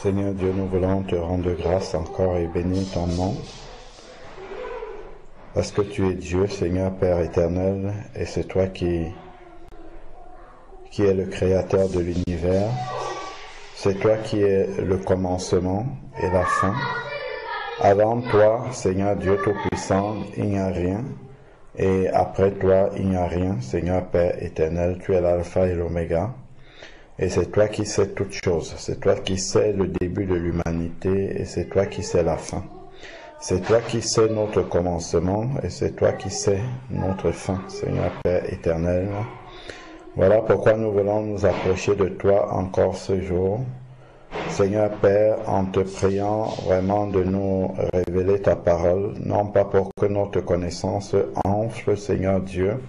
Seigneur Dieu, nous voulons te rendre grâce encore et bénir ton nom, parce que tu es Dieu, Seigneur Père éternel, et c'est toi qui es le créateur de l'univers. C'est toi qui es le commencement et la fin. Avant toi, Seigneur Dieu Tout-Puissant, il n'y a rien, et après toi, il n'y a rien, Seigneur Père éternel, tu es l'alpha et l'oméga. Et c'est toi qui sais toutes choses, c'est toi qui sais le début de l'humanité et c'est toi qui sais la fin. C'est toi qui sais notre commencement et c'est toi qui sais notre fin, Seigneur Père éternel. Voilà pourquoi nous voulons nous approcher de toi encore ce jour. Seigneur Père, en te priant vraiment de nous révéler ta parole, non pas pour que notre connaissance enfle, Seigneur Dieu,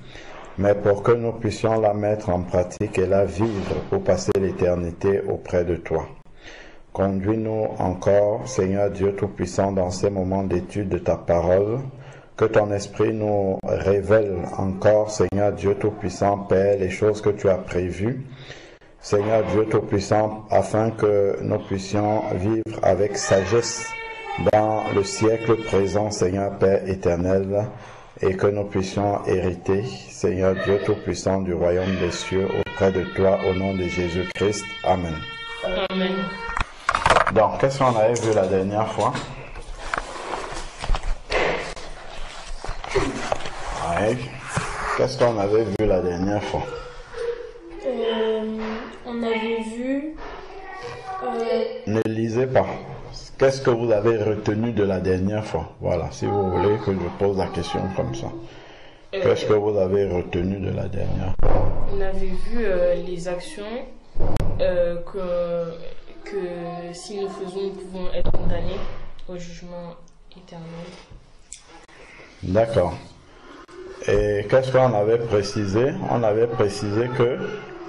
mais pour que nous puissions la mettre en pratique et la vivre pour passer l'éternité auprès de toi. Conduis-nous encore, Seigneur Dieu Tout-Puissant, dans ces moments d'étude de ta parole, que ton esprit nous révèle encore, Seigneur Dieu Tout-Puissant, Père, les choses que tu as prévues, Seigneur Dieu Tout-Puissant, afin que nous puissions vivre avec sagesse dans le siècle présent, Seigneur Père éternel, et que nous puissions hériter, Seigneur Dieu Tout-Puissant, du royaume des cieux auprès de toi, au nom de Jésus-Christ. Amen. Amen. Donc, qu'est-ce qu'on avait vu la dernière fois? Ouais. Qu'est-ce qu'on avait vu la dernière fois? On avait vu... Ne lisez pas. Qu'est-ce que vous avez retenu de la dernière fois? Voilà, si vous voulez que je pose la question comme ça. Qu'est-ce que vous avez retenu de la dernière fois? On avait vu les actions que si nous faisons, nous pouvons être condamnés au jugement éternel. D'accord. Et qu'est-ce qu'on avait précisé? On avait précisé que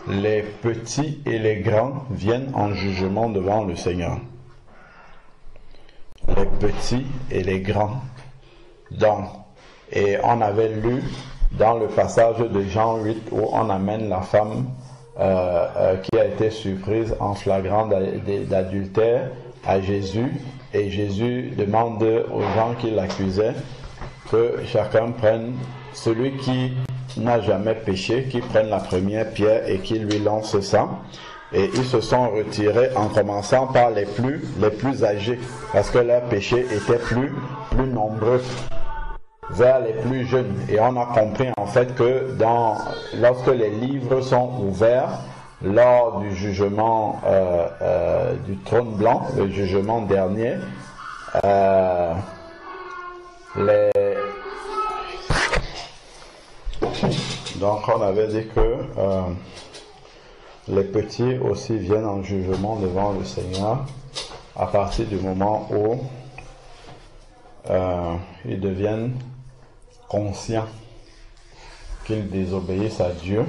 les petits et les grands viennent en jugement devant le Seigneur. Les petits et les grands. Donc, et on avait lu dans le passage de Jean 8 où on amène la femme qui a été surprise en flagrant d'adultère à Jésus, et Jésus demande aux gens qui l'accusaient que chacun prenne, celui qui n'a jamais péché, qui prenne la première pierre et qui lui lance ça. Et ils se sont retirés en commençant par les plus âgés, parce que leurs péchés étaient plus nombreux, vers les plus jeunes. Et on a compris en fait que lorsque les livres sont ouverts, lors du jugement du trône blanc, le jugement dernier, donc on avait dit que les petits aussi viennent en jugement devant le Seigneur à partir du moment où ils deviennent conscients qu'ils désobéissent à Dieu.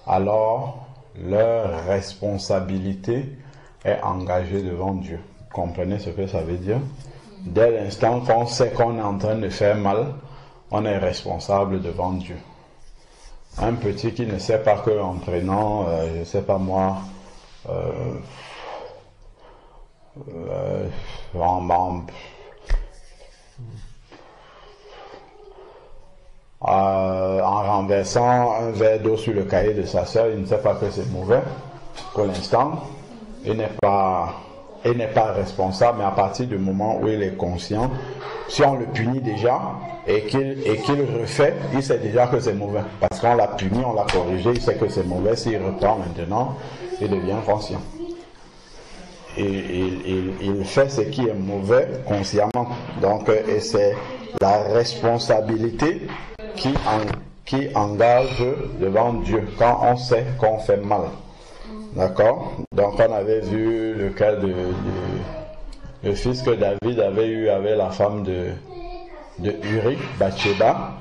Alors leur responsabilité est engagée devant Dieu. Vous comprenez ce que ça veut dire? Dès l'instant qu'on sait qu'on est en train de faire mal, on est responsable devant Dieu. Un petit qui ne sait pas qu'en prenant, je ne sais pas moi, en renversant un verre d'eau sur le cahier de sa sœur, il ne sait pas que c'est mauvais. Pour l'instant, il n'est pas responsable, mais à partir du moment où il est conscient, si on le punit déjà et qu'il refait, il sait déjà que c'est mauvais. Parce qu'on l'a puni, on l'a corrigé, il sait que c'est mauvais. S'il reprend maintenant, il devient conscient. Il fait ce qui est mauvais consciemment. Donc, et c'est la responsabilité qui engage devant Dieu quand on sait qu'on fait mal. D'accord? Donc on avait vu le cas le fils que David avait eu avec la femme de Uri, Bathsheba,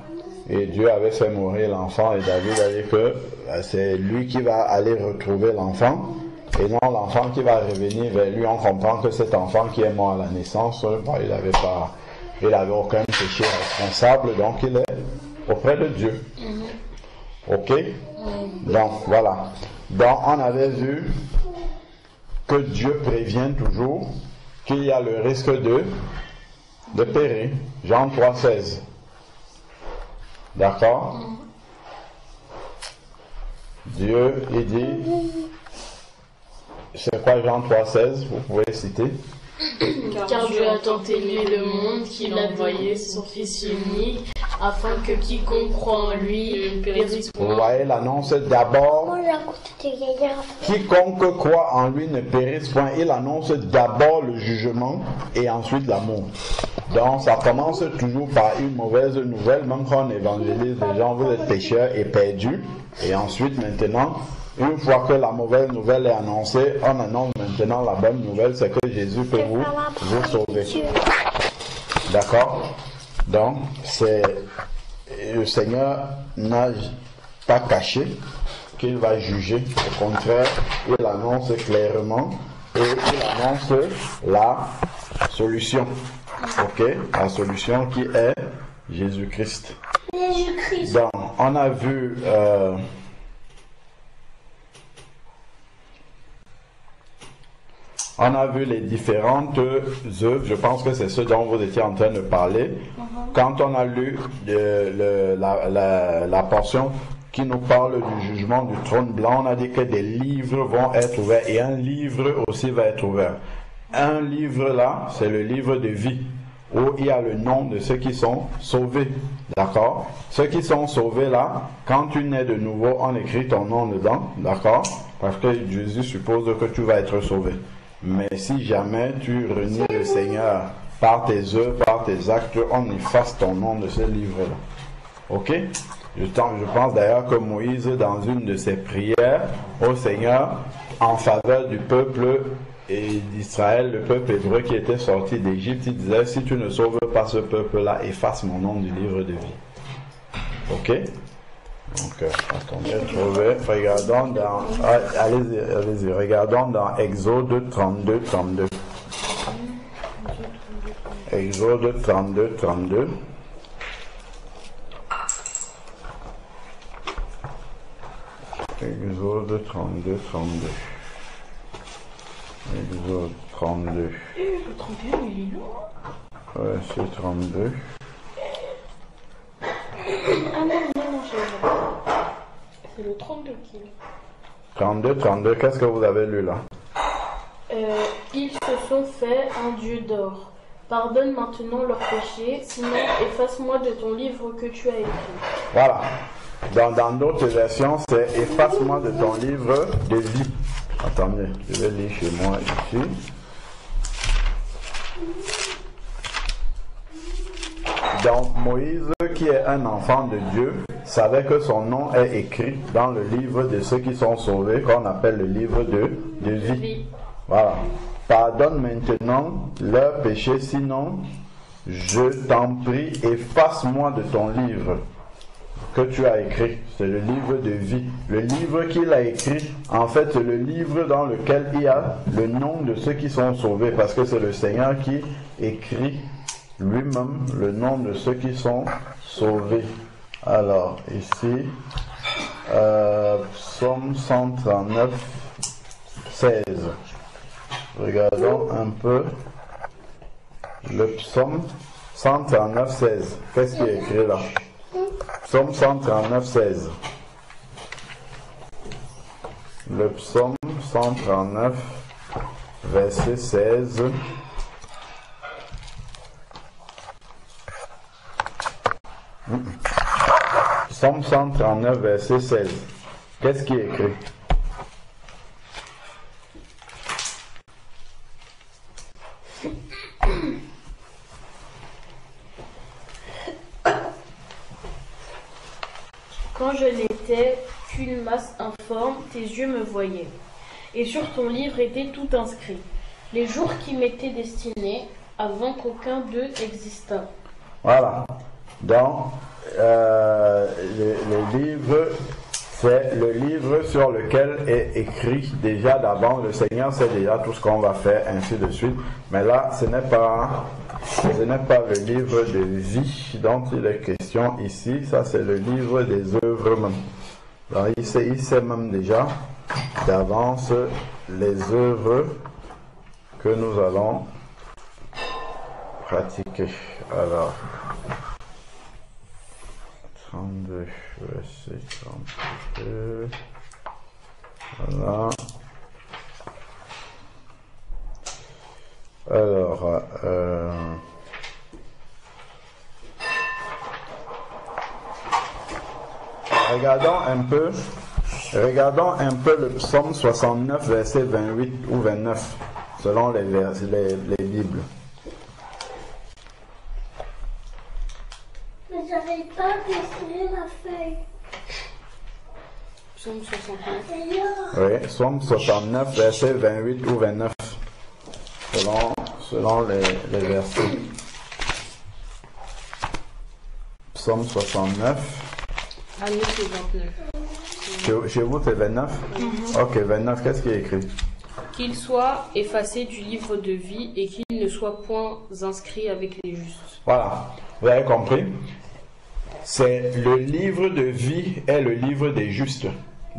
et Dieu avait fait mourir l'enfant, et David a dit que c'est lui qui va aller retrouver l'enfant, et non l'enfant qui va revenir vers lui. On comprend que cet enfant qui est mort à la naissance, bon, il n'avait pas Il n'avait aucun péché responsable, donc il est auprès de Dieu. Ok? Donc, voilà. Donc, on avait vu que Dieu prévient toujours qu'il y a le risque de périr. Jean 3,16. D'accord? Dieu, il dit, c'est quoi Jean 3,16? Vous pouvez citer? Car Dieu a tant aimé le monde qu'il a envoyé son Fils unique, afin que quiconque croit en lui ne périsse Vous point. voyez l'annonce d'abord. Quiconque croit en lui ne périsse point. Il annonce d'abord le jugement et ensuite l'amour. Donc ça commence toujours par une mauvaise nouvelle, même quand on évangélise les gens, vous êtes pécheurs et perdus. Et ensuite maintenant, une fois que la mauvaise nouvelle est annoncée, on annonce maintenant la bonne nouvelle, c'est que Jésus peut vous sauver. D'accord? Donc, le Seigneur n'a pas caché qu'il va juger. Au contraire, il annonce clairement et il annonce la solution. Ok? La solution qui est Jésus-Christ. Donc, on a vu... on a vu les différentes œuvres, je pense que c'est ce dont vous étiez en train de parler. Quand on a lu la portion qui nous parle du jugement du trône blanc, on a dit que des livres vont être ouverts et un livre aussi va être ouvert. Un livre là, c'est le livre de vie, où il y a le nom de ceux qui sont sauvés. D'accord? Ceux qui sont sauvés là, quand tu nais de nouveau, on écrit ton nom dedans. D'accord? Parce que Jésus suppose que tu vas être sauvé. Mais si jamais tu renies le Seigneur par tes œuvres, par tes actes, on efface ton nom de ce livre-là. Ok? Je pense d'ailleurs que Moïse, dans une de ses prières au Seigneur, en faveur du peuple et d'Israël, le peuple hébreu qui était sorti d'Égypte, il disait, si tu ne sauves pas ce peuple-là, efface mon nom du livre de vie. Ok? Donc, attendez, regardons dans, allez-y, regardons dans Exode 32, 32. Exode 32, 32. Exode 32, 32. Exode 32. Le 31, il est lourd. Ouais, c'est 32. Ah non, c'est le 32 qui est. 32, 32, qu'est-ce que vous avez lu là? Ils se sont fait un dieu d'or. Pardonne maintenant leurs péchés, sinon efface-moi de ton livre que tu as écrit. Voilà. Dans d'autres versions, c'est efface-moi de ton livre de vie. Attendez, je vais lire chez moi ici. Donc Moïse, qui est un enfant de Dieu, savait que son nom est écrit dans le livre de ceux qui sont sauvés, qu'on appelle le livre de vie. Voilà. Pardonne maintenant leurs péchés, sinon, je t'en prie, efface-moi de ton livre que tu as écrit. C'est le livre de vie. Le livre qu'il a écrit, en fait, c'est le livre dans lequel il y a le nom de ceux qui sont sauvés, parce que c'est le Seigneur qui écrit lui-même le nom de ceux qui sont sauvés. Alors, ici, Psaume 139, 16. Regardons un peu le Psaume 139, 16. Qu'est-ce qui est écrit là? Psaume 139, 16. Le Psaume 139, verset 16. Psaume 139, verset 16. Qu'est-ce qui est écrit? Quand je n'étais qu'une masse informe, tes yeux me voyaient. Et sur ton livre était tout inscrit. Les jours qui m'étaient destinés, avant qu'aucun d'eux existât. Voilà. Donc, le livre, c'est le livre sur lequel est écrit déjà d'avant. Le Seigneur sait déjà tout ce qu'on va faire, ainsi de suite. Mais là, ce n'est pas Ce n'est pas le livre de vie dont il est question ici, ça c'est le livre des œuvres même. Alors, il sait même déjà d'avance les œuvres que nous allons pratiquer. Alors, 32, verset 32, voilà. Alors, regardons un peu le psaume 69, verset 28 ou 29, selon les Bibles. Mais j'arrive pas à dessiner la feuille. Psaume 69. Oui, psaume 69, verset 28 ou 29, selon les versets. Psaume 69. Ah, nous, c'est 29. Chez vous, c'est 29? Ok, 29, qu'est-ce qui est écrit? Qu'il soit effacé du livre de vie et qu'il ne soit point inscrit avec les justes. Voilà, vous avez compris? C'est le livre de vie est le livre des justes.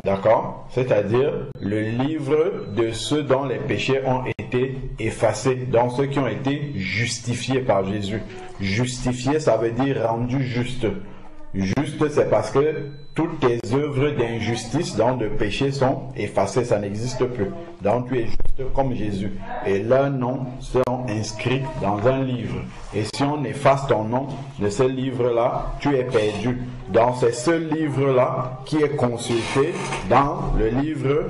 D'accord? C'est-à-dire le livre de ceux dont les péchés ont été effacés, dont ceux qui ont été justifiés par Jésus. Justifié, ça veut dire rendu juste. Juste, c'est parce que toutes tes œuvres d'injustice, dont de péché, sont effacées, ça n'existe plus. Donc tu es juste comme Jésus. Et leurs noms seront inscrits dans un livre. Et si on efface ton nom de ce livre-là, tu es perdu. Donc c'est ce livre-là qui est consulté dans le livre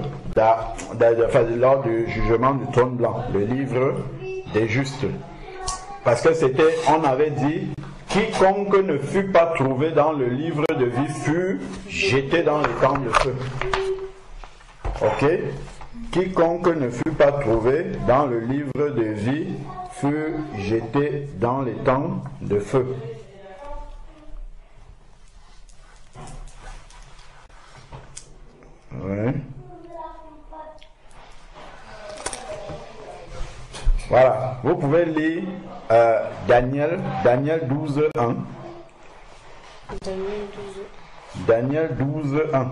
lors du jugement du trône blanc, le livre des justes. Parce que on avait dit, quiconque ne fut pas trouvé dans le livre de vie fut jeté dans les temps de feu. Ok? Quiconque ne fut pas trouvé dans le livre de vie fut jeté dans les temps de feu. Oui. Voilà, vous pouvez lire Daniel 12, 1. Daniel 12, 1.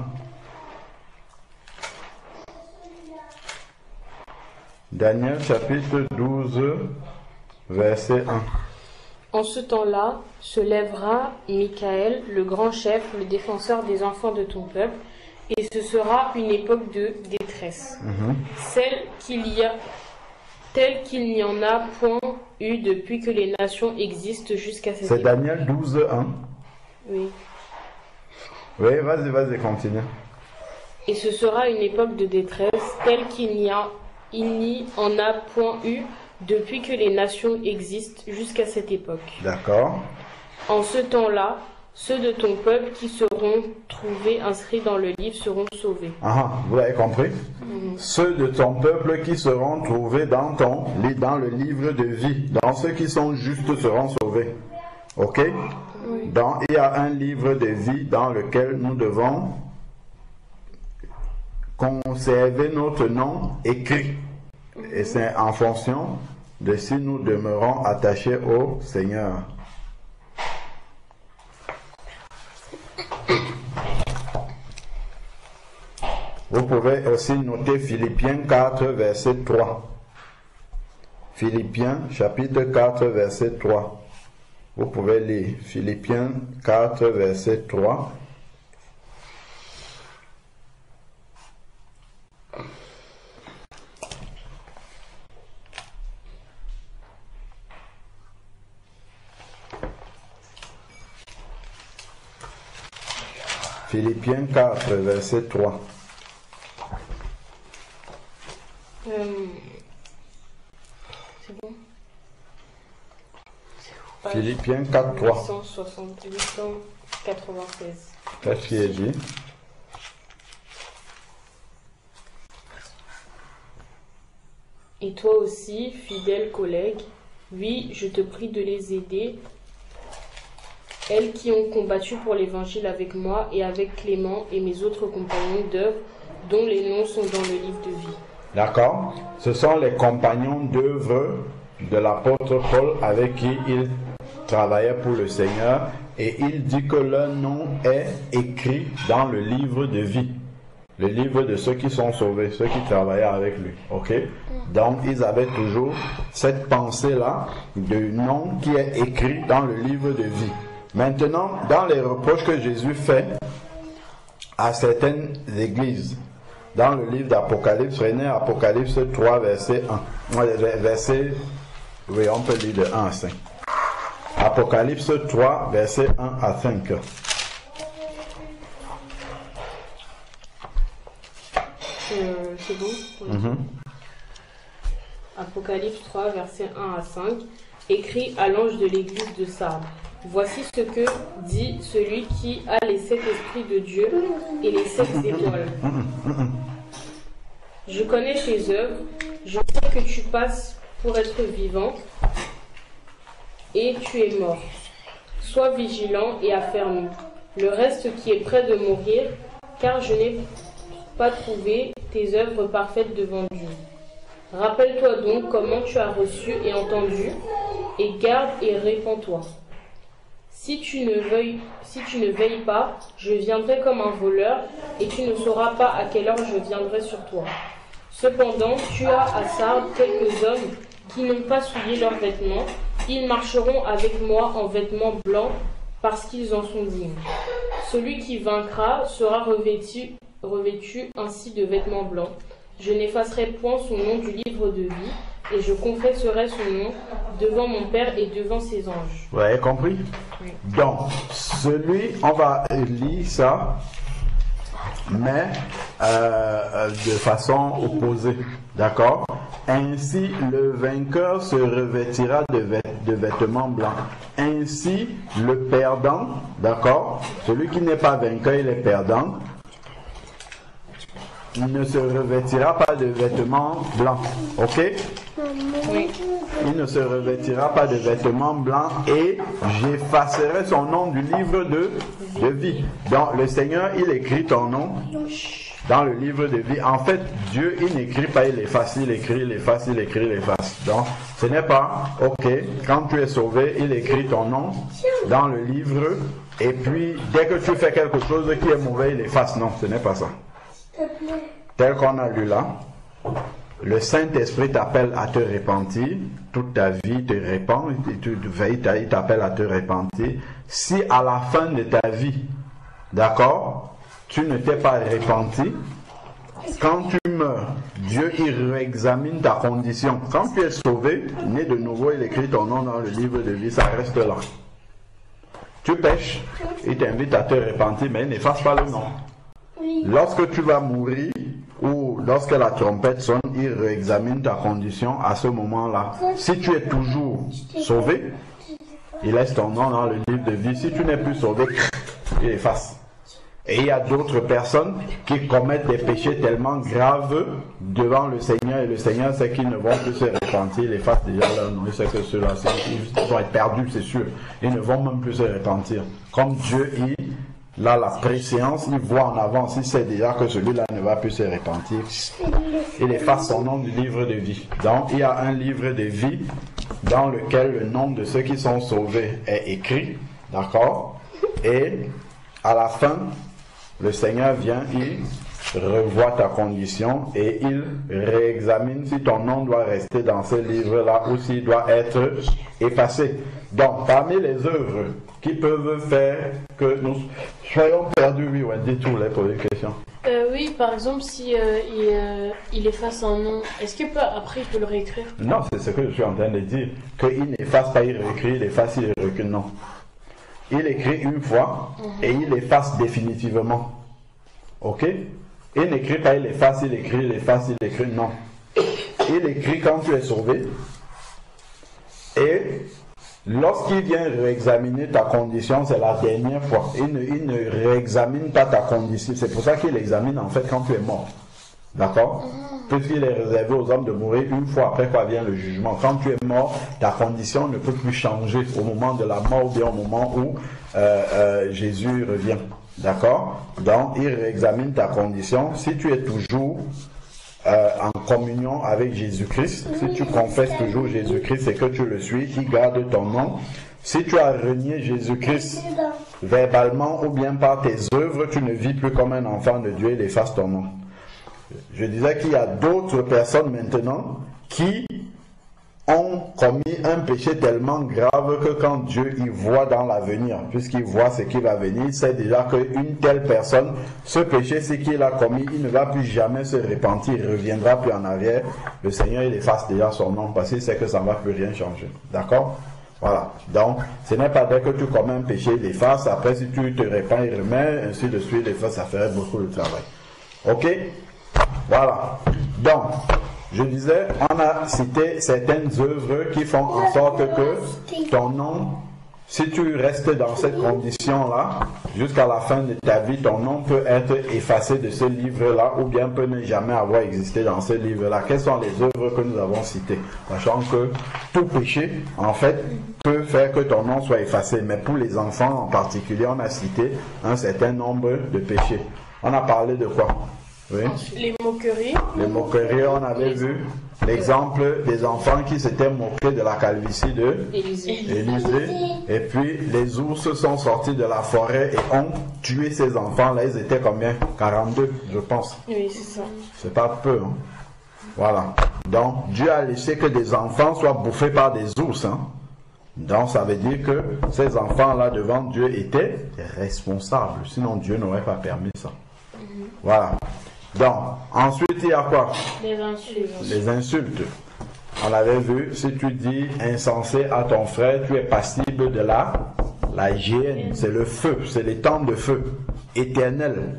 Daniel chapitre 12, verset 1. En ce temps-là, se lèvera Michael, le grand chef, le défenseur des enfants de ton peuple, et ce sera une époque de détresse, telle qu'il n'y en a point eu depuis que les nations existent jusqu'à cette époque. C'est Daniel 12, 1. Oui. Oui, vas-y, continue. Et ce sera une époque de détresse, telle qu'il n'y en a point eu depuis que les nations existent jusqu'à cette époque. D'accord. En ce temps-là, ceux de ton peuple qui seront trouvés inscrits dans le livre seront sauvés. Ah, vous l'avez compris? Ceux de ton peuple qui seront trouvés dans le livre de vie, dans ceux qui sont justes seront sauvés. Ok? Oui. Donc, il y a un livre de vie dans lequel nous devons conserver notre nom écrit. Et c'est en fonction de si nous demeurons attachés au Seigneur. Vous pouvez aussi noter Philippiens 4, verset 3. Philippiens, chapitre 4, verset 3. Vous pouvez lire Philippiens 4, verset 3. Philippiens 4, verset 3. C'est bon? Philippiens 4, 3. 896. Qu'est-ce qui est dit? Et toi aussi, fidèle collègue, oui, je te prie de les aider, elles qui ont combattu pour l'évangile avec moi et avec Clément et mes autres compagnons d'œuvre, dont les noms sont dans le livre de vie. D'accord? Ce sont les compagnons d'œuvre de l'apôtre Paul avec qui il travaillait pour le Seigneur, et il dit que leur nom est écrit dans le livre de vie. Le livre de ceux qui sont sauvés, ceux qui travaillaient avec lui. Ok? Donc, ils avaient toujours cette pensée-là du nom qui est écrit dans le livre de vie. Maintenant, dans les reproches que Jésus fait à certaines églises, dans le livre d'Apocalypse, prenez Apocalypse 3, verset 1. Oui, on peut lire de 1 à 5. Apocalypse 3, verset 1 à 5. C'est bon? Apocalypse 3, versets 1 à 5. Écrit à l'ange de l'église de Sardes. Voici ce que dit celui qui a les 7 esprits de Dieu et les 7 étoiles. Je connais tes œuvres, je sais que tu passes pour être vivant et tu es mort. Sois vigilant et affermi. Le reste qui est près de mourir, car je n'ai pas trouvé tes œuvres parfaites devant Dieu. Rappelle-toi donc comment tu as reçu et entendu, et garde et répands-toi. Si tu ne veilles pas, je viendrai comme un voleur, et tu ne sauras pas à quelle heure je viendrai sur toi. Cependant, tu as à Sardes quelques hommes qui n'ont pas souillé leurs vêtements. Ils marcheront avec moi en vêtements blancs, parce qu'ils en sont dignes. Celui qui vaincra sera revêtu ainsi de vêtements blancs. Je n'effacerai point son nom du livre de vie, et je confesserai son nom devant mon Père et devant ses anges. Vous avez compris? Oui. Donc, on va lire ça, mais de façon opposée. D'accord? Ainsi, le vainqueur se revêtira de vêtements blancs. Ainsi, le perdant, d'accord? Celui qui n'est pas vainqueur, il est perdant. Il ne se revêtira pas de vêtements blancs. Ok? Oui. Il ne se revêtira pas de vêtements blancs et j'effacerai son nom du livre de vie. Donc le Seigneur, il écrit ton nom dans le livre de vie. En fait, Dieu, il n'écrit pas, il efface, il écrit, il efface, il écrit, il efface. Donc ce n'est pas, ok, quand tu es sauvé, il écrit ton nom dans le livre et puis dès que tu fais quelque chose qui est mauvais, il efface. Non, ce n'est pas ça. Tel qu'on a lu là, le Saint-Esprit t'appelle à te repentir, toute ta vie il te répand, il t'appelle à te repentir. Si à la fin de ta vie, d'accord, tu ne t'es pas repenti, quand tu meurs, Dieu il réexamine ta condition. Quand tu es sauvé, né de nouveau, il écrit ton nom dans le livre de vie, ça reste là. Tu pêches, il t'invite à te repentir, mais il n'efface pas le nom. Lorsque tu vas mourir ou lorsque la trompette sonne, il réexamine ta condition à ce moment-là. Si tu es toujours sauvé, il laisse ton nom dans le livre de vie. Si tu n'es plus sauvé, il efface. Et il y a d'autres personnes qui commettent des péchés tellement graves devant le Seigneur et le Seigneur sait qu'ils ne vont plus se repentir. Il efface déjà leur nom. Il sait que ceux-là, ils vont être perdus, c'est sûr. Ils ne vont même plus se repentir. Comme Dieu, là, la préséance, il voit en avance, il sait déjà que celui-là ne va plus se repentir. Il efface son nom du livre de vie. Donc, il y a un livre de vie dans lequel le nom de ceux qui sont sauvés est écrit. D'accord? Et à la fin, le Seigneur vient, il revoit ta condition et il réexamine si ton nom doit rester dans ce livre-là ou s'il doit être effacé. Donc, parmi les œuvres qui peuvent faire que nous soyons perdus, oui, Wendy, tu voulais poser une question. Oui, par exemple, si il efface un nom, est-ce que après il peut le réécrire? Non, c'est ce que je suis en train de dire. Qu'il n'efface pas, il réécrit, il efface, il recule, non. Il écrit une fois et il efface définitivement. Ok? Il n'écrit pas, il efface, il écrit, il efface, il écrit, non. Il écrit quand tu es sauvé et lorsqu'il vient réexaminer ta condition, c'est la dernière fois. Il ne réexamine pas ta condition. C'est pour ça qu'il examine en fait quand tu es mort. D'accord? Puisqu'il est réservé aux hommes de mourir une fois après quoi vient le jugement. Quand tu es mort, ta condition ne peut plus changer au moment de la mort ou bien au moment où Jésus revient. D'accord? Donc, il réexamine ta condition. Si tu es toujours en communion avec Jésus-Christ, si tu confesses toujours Jésus-Christ et que tu le suis, il garde ton nom. Si tu as renié Jésus-Christ verbalement ou bien par tes œuvres, tu ne vis plus comme un enfant de Dieu, il efface ton nom. Je disais qu'il y a d'autres personnes maintenant qui ont commis un péché tellement grave que quand Dieu y voit dans l'avenir, puisqu'il voit ce qui va venir, il sait déjà qu'une telle personne, ce péché, c'est qu'il a commis, il ne va plus jamais se repentir, il ne reviendra plus en arrière. Le Seigneur, il efface déjà son nom parce qu'il sait que ça ne va plus rien changer. D'accord? Voilà. Donc, ce n'est pas dès que tu commets un péché, il efface. Après, si tu te répands, il remet, ainsi de suite, il efface, ça ferait beaucoup de travail. Ok? Voilà. Donc, je disais, on a cité certaines œuvres qui font en sorte que ton nom, si tu restes dans cette condition-là, jusqu'à la fin de ta vie, ton nom peut être effacé de ce livre-là ou bien peut ne jamais avoir existé dans ce livre-là. Quelles sont les œuvres que nous avons citées? Sachant que tout péché, en fait, peut faire que ton nom soit effacé. Mais pour les enfants en particulier, on a cité un certain nombre de péchés. On a parlé de quoi? Oui. Les moqueries. Les moqueries, on avait vu l'exemple des enfants qui s'étaient moqués de la calvitie de Élisée. Et puis les ours sont sortis de la forêt et ont tué ces enfants-là. Ils étaient combien? 42, je pense. Oui, c'est ça. C'est pas peu. Hein? Voilà. Donc Dieu a laissé que des enfants soient bouffés par des ours. Hein? Donc ça veut dire que ces enfants-là devant Dieu étaient responsables. Sinon Dieu n'aurait pas permis ça. Voilà. Donc, ensuite, il y a quoi? Les insultes. Les insultes. On avait vu, si tu dis insensé à ton frère, tu es passible de la géhenne. C'est le feu, c'est les temps de feu éternel.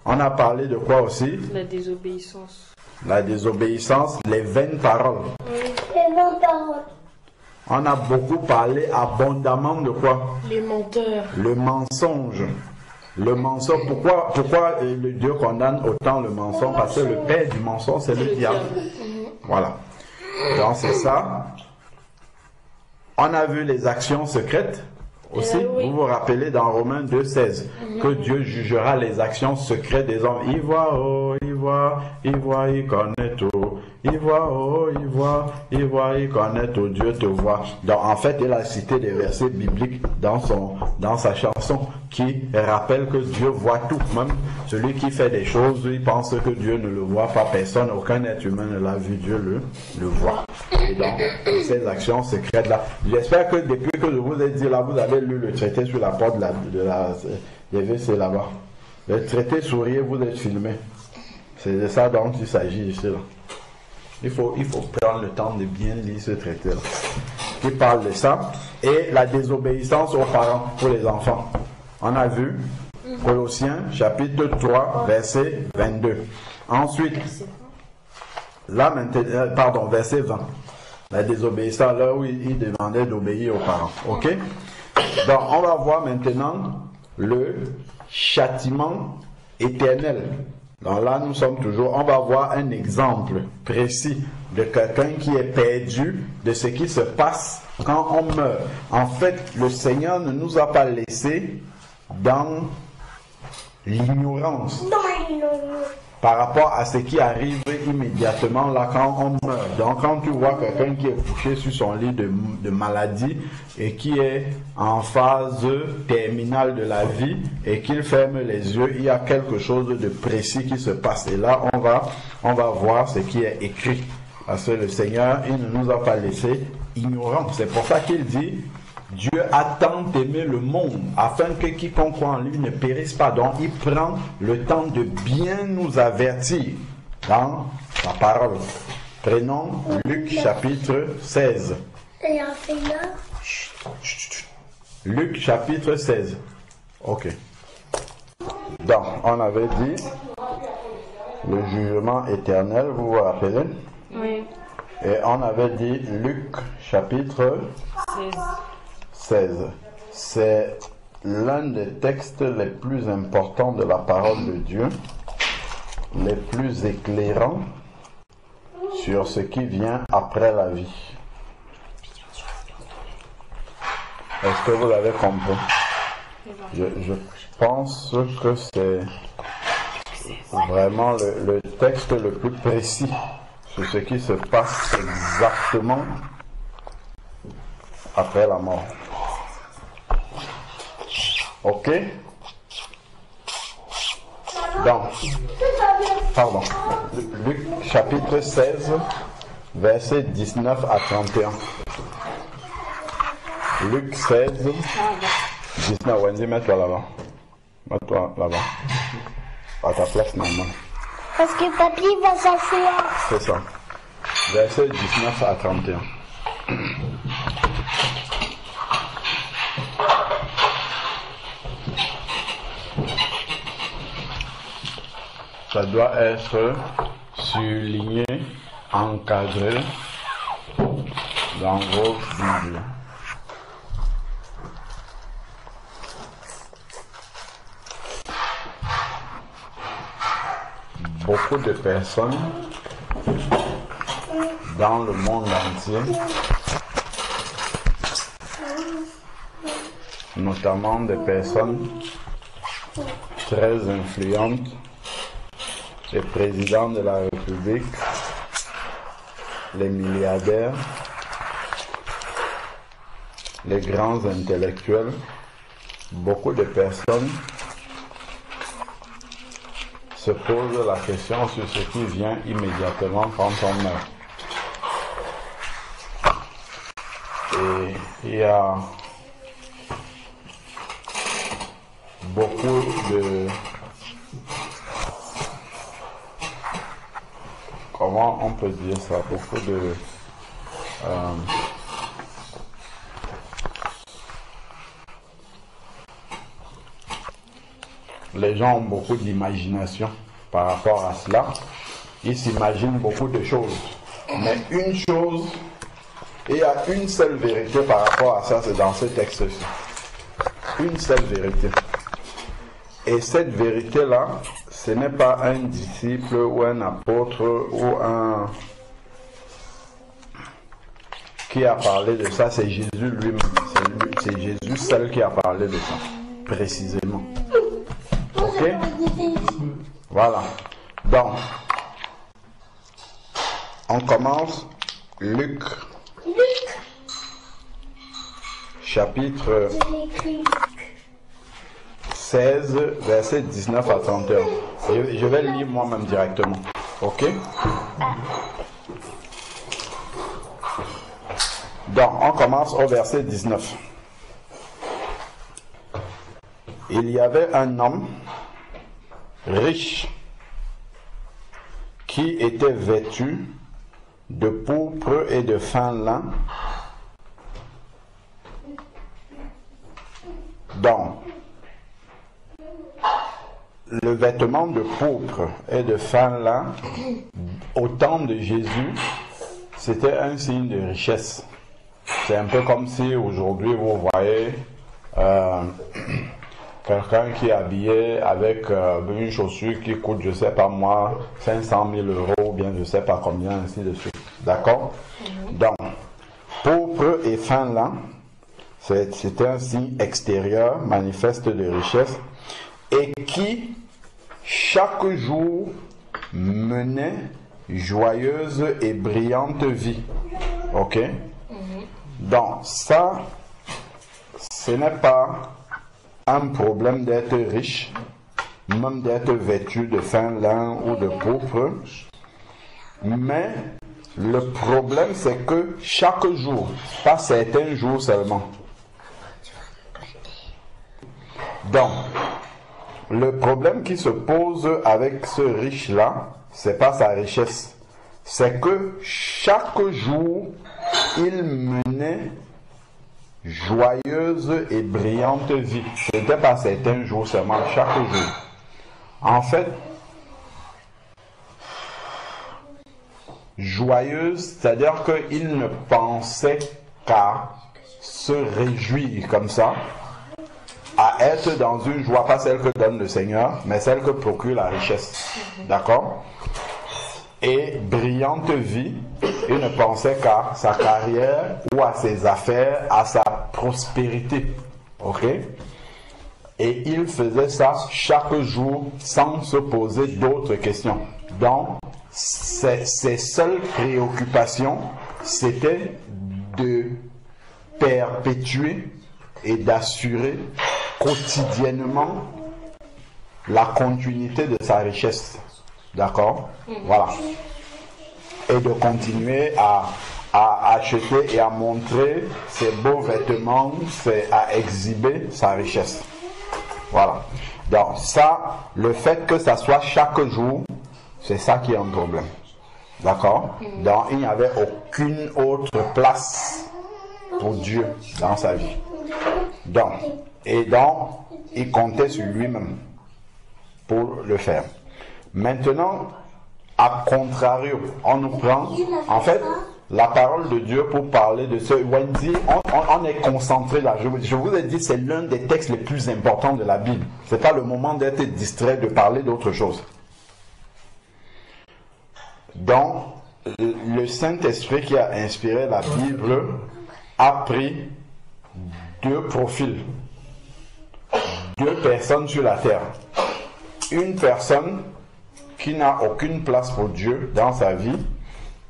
On a parlé de quoi aussi? La désobéissance. La désobéissance, les vaines paroles. Les vaines paroles. On a beaucoup parlé abondamment de quoi? Les menteurs. Le mensonge. Le mensonge, pourquoi le Dieu condamne autant le mensonge? Parce que le père du mensonge, c'est le diable. Voilà. Donc c'est ça. On a vu les actions secrètes aussi. Oui. Vous vous rappelez dans Romains 2,16 que Dieu jugera les actions secrètes des hommes. Il voit, oh, il voit, il connaît tout. Il voit, oh, il connaît tout. Dieu te voit. Donc en fait, il a cité des versets bibliques dans sa chanson qui rappellent que Dieu voit tout. Même celui qui fait des choses, il pense que Dieu ne le voit pas. Personne, aucun être humain ne l'a vu. Dieu le voit. Et donc, ces actions secrètes-là. J'espère que depuis que je vous ai dit là, vous avez lu le traité sur la porte de la c'est là-bas. Le traité souriez, vous êtes filmé. C'est de ça dont il s'agit ici là. Il faut prendre le temps de bien lire ce traité-là. Qui parle de ça. Et la désobéissance aux parents pour les enfants. On a vu Colossiens chapitre 3 verset 22. Ensuite, là maintenant, pardon, verset 20. La désobéissance, là où il demandait d'obéir aux parents. Ok? Donc, on va voir maintenant le châtiment éternel. Donc là, nous sommes toujours, on va voir un exemple précis de quelqu'un qui est perdu de ce qui se passe quand on meurt. En fait, le Seigneur ne nous a pas laissés dans l'ignorance par rapport à ce qui arrive immédiatement là quand on meurt. Donc quand tu vois quelqu'un qui est couché sur son lit de maladie et qui est en phase terminale de la vie et qu'il ferme les yeux, il y a quelque chose de précis qui se passe. Et là on va voir ce qui est écrit. Parce que le Seigneur, il ne nous a pas laissés ignorants. C'est pour ça qu'il dit: Dieu a tant aimé le monde afin que quiconque croit en lui ne périsse pas. Donc il prend le temps de bien nous avertir dans sa parole. Prenons Luc chapitre 16. Et enseignant. Luc chapitre 16. Ok. Donc on avait dit le jugement éternel, vous vous rappelez? Oui. Et on avait dit Luc chapitre 16. C'est l'un des textes les plus importants de la parole de Dieu, les plus éclairants sur ce qui vient après la vie. Est-ce que vous avez compris? Je pense que c'est vraiment le texte le plus précis sur ce qui se passe exactement après la mort. Ok? Donc, pardon, Luc chapitre 16, versets 19 à 31. Luc 16, 19, Wendy, mets-toi là-bas. Mets-toi là-bas. À ta place normale. Parce que papy va s'asseoir. C'est ça. Versets 19 à 31. Ça doit être surligné, encadré dans vos Bibles. Beaucoup de personnes dans le monde entier, notamment des personnes très influentes, les présidents de la République, les milliardaires, les grands intellectuels, beaucoup de personnes se posent la question sur ce qui vient immédiatement quand on meurt. Et il y a beaucoup de... Comment on peut dire ça? Beaucoup de... les gens ont beaucoup d'imagination par rapport à cela. Ils s'imaginent beaucoup de choses. Mais une chose, il y a une seule vérité par rapport à ça, c'est dans ce texte-ci. Une seule vérité. Et cette vérité-là, ce n'est pas un disciple ou un apôtre ou un... qui a parlé de ça, c'est Jésus lui-même. C'est Jésus seul qui a parlé de ça, précisément. Ok? Voilà. Donc, on commence Luc. Chapitre 16, versets 19 à 31. Je vais lire moi-même directement. Ok? Donc, on commence au verset 19. Il y avait un homme riche qui était vêtu de pourpre et de fin lin. Donc, le vêtement de pourpre et de fin lin, au temps de Jésus, c'était un signe de richesse. C'est un peu comme si aujourd'hui vous voyez quelqu'un qui est habillé avec une chaussure qui coûte, je sais pas moi, 500 000 euros, ou bien je sais pas combien, ainsi de suite. D'accord? Donc, pourpre et fin lin, c'était un signe extérieur, manifeste de richesse, et qui, chaque jour, menait joyeuse et brillante vie. Ok? Donc, ça, ce n'est pas un problème d'être riche, même d'être vêtu de fin lin ou de pourpre, mais le problème c'est que chaque jour, pas certains jours seulement. Donc, le problème qui se pose avec ce riche-là, c'est pas sa richesse, c'est que chaque jour, il menait joyeuse et brillante vie. Ce n'était pas certains jours seulement, chaque jour. En fait, joyeuse, c'est-à-dire qu'il ne pensait qu'à se réjouir comme ça, à être dans une joie, pas celle que donne le Seigneur, mais celle que procure la richesse. D'accord? Et brillante vie, il ne pensait qu'à sa carrière ou à ses affaires, à sa prospérité. Ok? Et il faisait ça chaque jour sans se poser d'autres questions. Donc, ses seules préoccupations, c'était de perpétuer et d'assurer quotidiennement la continuité de sa richesse. D'accord? Voilà. Et de continuer à acheter et à montrer ses beaux vêtements, à exhiber sa richesse. Voilà. Donc ça, le fait que ça soit chaque jour, c'est ça qui est un problème. D'accord? Donc il n'y avait aucune autre place pour Dieu dans sa vie. Donc, il comptait sur lui-même pour le faire. Maintenant, à contrario, on nous prend, en fait, la parole de Dieu pour parler de ce Wendy, on est concentré là. Je vous ai dit, c'est l'un des textes les plus importants de la Bible. C'est pas le moment d'être distrait, de parler d'autre chose. Donc, le Saint-Esprit qui a inspiré la Bible a pris deux profils, deux personnes sur la terre. Une personne qui n'a aucune place pour Dieu dans sa vie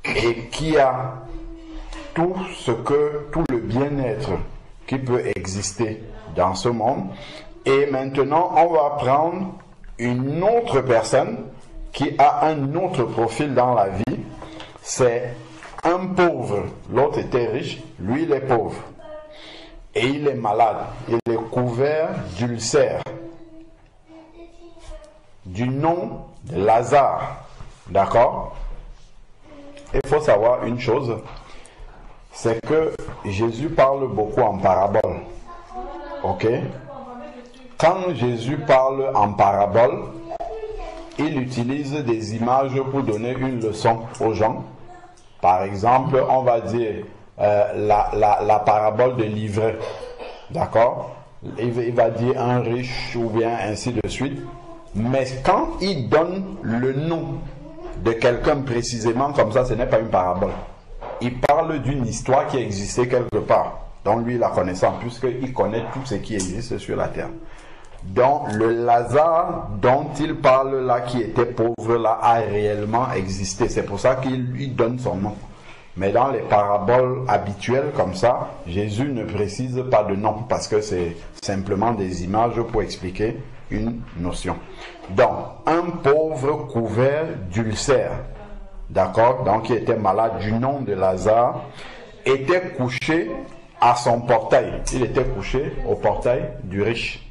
et qui a tout le bien-être qui peut exister dans ce monde. Et maintenant, on va prendre une autre personne qui a un autre profil dans la vie. C'est un pauvre. L'autre était riche, lui il est pauvre. Et il est malade. Il est couvert d'ulcères. Du nom de Lazare. D'accord? Il faut savoir une chose, c'est que Jésus parle beaucoup en parabole. Ok? Quand Jésus parle en parabole, il utilise des images pour donner une leçon aux gens. Par exemple, on va dire la parabole de l'ivraie. D'accord? Il va dire un riche ou bien ainsi de suite. Mais quand il donne le nom de quelqu'un précisément comme ça, ce n'est pas une parabole. Il parle d'une histoire qui existait quelque part, dont lui la connaissant, puisqu'il connaît tout ce qui existe sur la terre. Donc le Lazare dont il parle là, qui était pauvre là, a réellement existé. C'est pour ça qu'il lui donne son nom. Mais dans les paraboles habituelles comme ça, Jésus ne précise pas de nom, parce que c'est simplement des images pour expliquer une notion. Donc, un pauvre couvert d'ulcères, d'accord, donc qui était malade du nom de Lazare, était couché à son portail. Il était couché au portail du riche.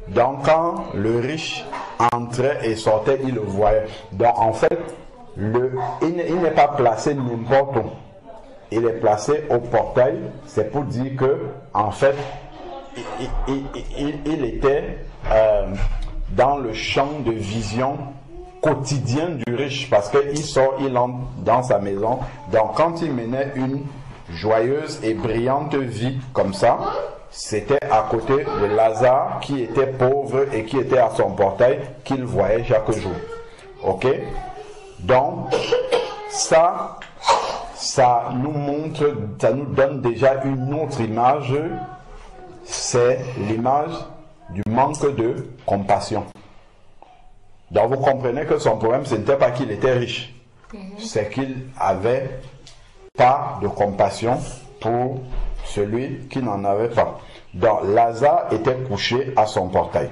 Donc, quand le riche entrait et sortait, il le voyait. Donc, en fait, il n'est pas placé n'importe où. Il est placé au portail. C'est pour dire que, en fait, il était dans le champ de vision quotidien du riche, parce qu'il sort, il entre dans sa maison. Donc quand il menait une joyeuse et brillante vie comme ça, c'était à côté de Lazare qui était pauvre et qui était à son portail, qu'il voyait chaque jour. Ok? Donc ça nous montre, ça nous donne déjà une autre image. C'est l'image du manque de compassion. Donc vous comprenez que son problème, ce n'était pas qu'il était riche, c'est qu'il n'avait pas de compassion pour celui qui n'en avait pas. Donc Lazare était couché à son portail.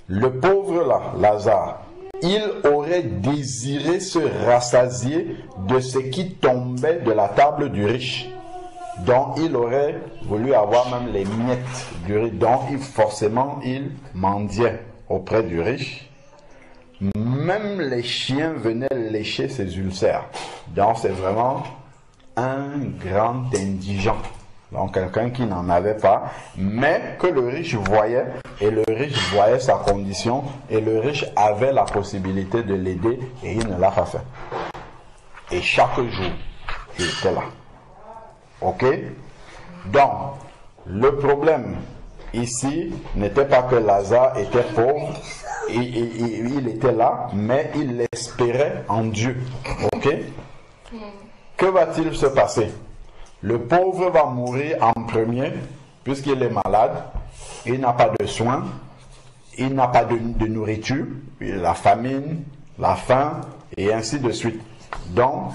Le pauvre là, Lazare, il aurait désiré se rassasier de ce qui tombait de la table du riche. Donc il aurait voulu avoir même les miettes du riche. Donc forcément il mendiait auprès du riche. Même les chiens venaient lécher ses ulcères. Donc c'est vraiment un grand indigent. Donc quelqu'un qui n'en avait pas, mais que le riche voyait, et le riche voyait sa condition, et le riche avait la possibilité de l'aider, et il ne l'a pas fait. Et chaque jour, il était là. Ok? Donc, le problème ici n'était pas que Lazare était pauvre, il était là, mais il espérait en Dieu. Ok? Que va-t-il se passer? Le pauvre va mourir en premier, puisqu'il est malade, il n'a pas de soins, il n'a pas de nourriture, la famine, la faim, et ainsi de suite. Donc,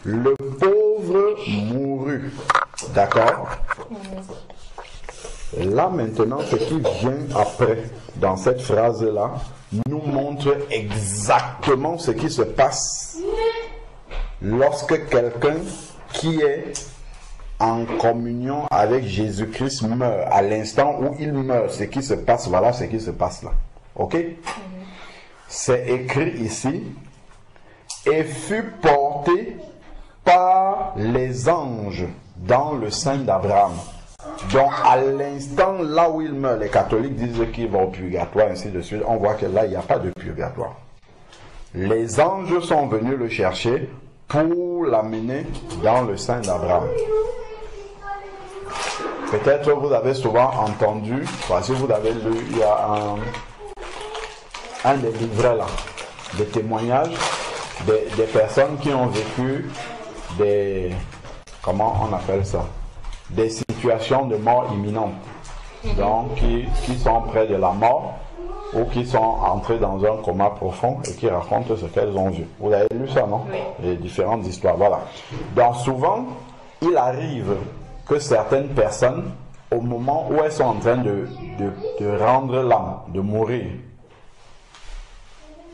le pauvre mourut. D'accord? Là maintenant, ce qui vient après, dans cette phrase-là, nous montre exactement ce qui se passe lorsque quelqu'un qui est en communion avec Jésus-Christ meurt. À l'instant où il meurt, ce qui se passe, voilà ce qui se passe là. Ok? C'est écrit ici, et fut porté par les anges dans le sein d'Abraham. Donc à l'instant là où il meurt, les catholiques disent qu'il va au purgatoire, ainsi de suite. On voit que là il n'y a pas de purgatoire. Les anges sont venus le chercher pour l'amener dans le sein d'Abraham. Peut-être vous avez souvent entendu, si vous avez lu, il y a un des livrets là, des témoignages des personnes qui ont vécu des, comment on appelle ça, des situations de mort imminente, donc qui sont près de la mort ou qui sont entrées dans un coma profond et qui racontent ce qu'elles ont vu. Vous avez lu ça, non? Oui. Les différentes histoires, voilà. Donc souvent, il arrive que certaines personnes, au moment où elles sont en train de rendre l'âme, de mourir,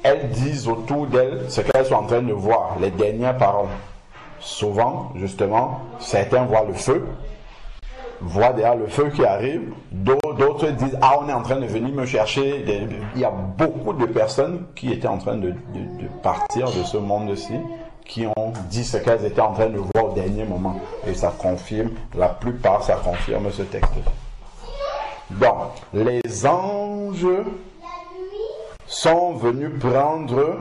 elles disent autour d'elles ce qu'elles sont en train de voir, les dernières paroles. Souvent, justement, certains voient le feu, voient derrière le feu qui arrive, d'autres disent « Ah, on est en train de venir me chercher ». Il y a beaucoup de personnes qui étaient en train de partir de ce monde-ci, qui ont dit ce qu'elles étaient en train de voir au dernier moment. Et ça confirme, la plupart, ça confirme ce texte. Donc, les anges sont venus prendre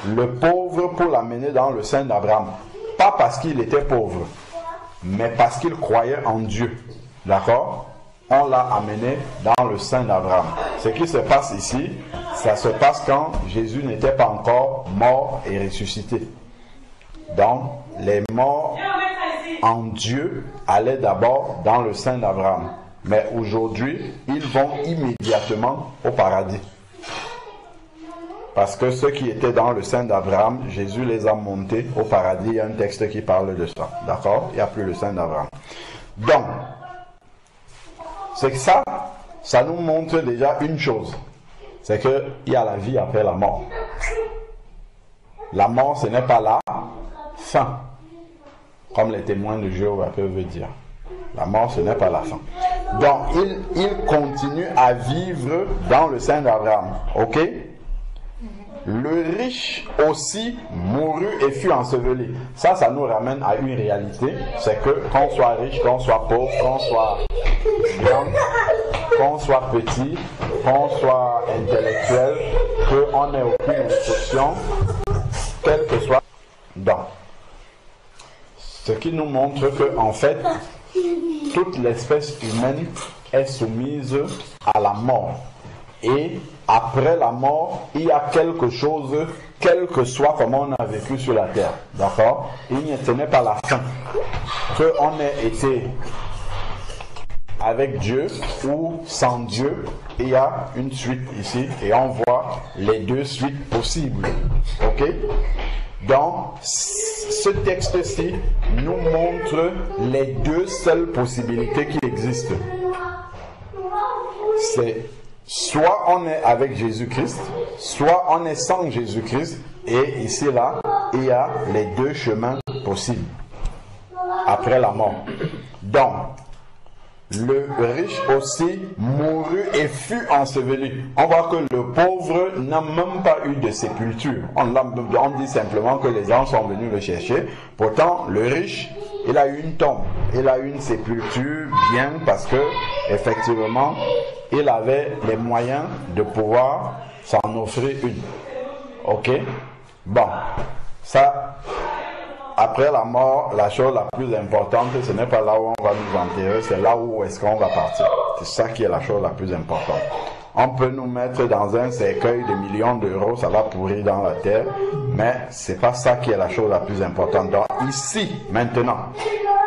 le pauvre pour l'amener dans le sein d'Abraham. Pas parce qu'il était pauvre, mais parce qu'il croyait en Dieu. D'accord? On l'a amené dans le sein d'Abraham. Ce qui se passe ici, ça se passe quand Jésus n'était pas encore mort et ressuscité. Donc, les morts en Dieu allaient d'abord dans le sein d'Abraham. Mais aujourd'hui, ils vont immédiatement au paradis. Parce que ceux qui étaient dans le sein d'Abraham, Jésus les a montés au paradis. Il y a un texte qui parle de ça. D'accord? Il n'y a plus le sein d'Abraham. Donc, c'est que ça nous montre déjà une chose. C'est qu'il y a la vie après la mort. La mort, ce n'est pas la fin. Comme les témoins de Jéhovah peuvent dire. La mort, ce n'est pas la fin. Donc, il continue à vivre dans le sein d'Abraham. Ok? Le riche aussi mourut et fut enseveli. Ça nous ramène à une réalité. C'est que qu'on soit riche, qu'on soit pauvre, qu'on soit grand, qu'on soit petit, qu'on soit intellectuel, qu'on n'ait aucune instruction, quel que soit. Donc, ce qui nous montre que, en fait, toute l'espèce humaine est soumise à la mort. Et après la mort, il y a quelque chose, quel que soit comment on a vécu sur la terre. D'accord? Ce n'est pas la fin. Qu'on ait été avec Dieu ou sans Dieu, il y a une suite ici et on voit les deux suites possibles. Ok? Donc, ce texte-ci nous montre les deux seules possibilités qui existent. C'est soit on est avec Jésus-Christ, soit on est sans Jésus-Christ. Et ici, là, il y a les deux chemins possibles après la mort. Donc, le riche aussi mourut et fut enseveli. On voit que le pauvre n'a même pas eu de sépulture. On dit simplement que les anges sont venus le chercher. Pourtant, le riche, il a eu une tombe. Il a eu une sépulture bien parce que, effectivement, il avait les moyens de pouvoir s'en offrir une. Ok? Bon. Ça, après la mort, la chose la plus importante, ce n'est pas là où on va nous enterrer, c'est là où est-ce qu'on va partir. C'est ça qui est la chose la plus importante. On peut nous mettre dans un cercueil de millions d'euros, ça va pourrir dans la terre, mais c'est pas ça qui est la chose la plus importante. Donc ici, maintenant,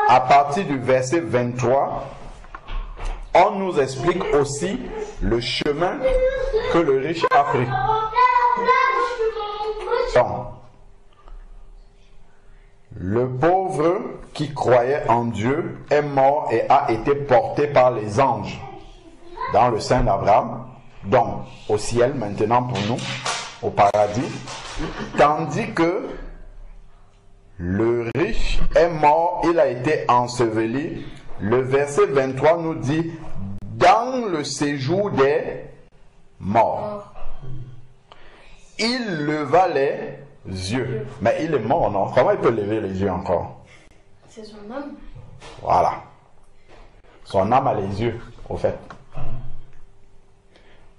à partir du verset 23, on nous explique aussi le chemin que le riche a pris. Donc, le pauvre qui croyait en Dieu est mort et a été porté par les anges dans le sein d'Abraham, donc au ciel maintenant pour nous, au paradis, tandis que le riche est mort, il a été enseveli. Le verset 23 nous dit dans le séjour des morts. Il leva les yeux. Mais il est mort, non? Comment il peut lever les yeux encore? C'est son âme. Voilà. Son âme a les yeux, au fait.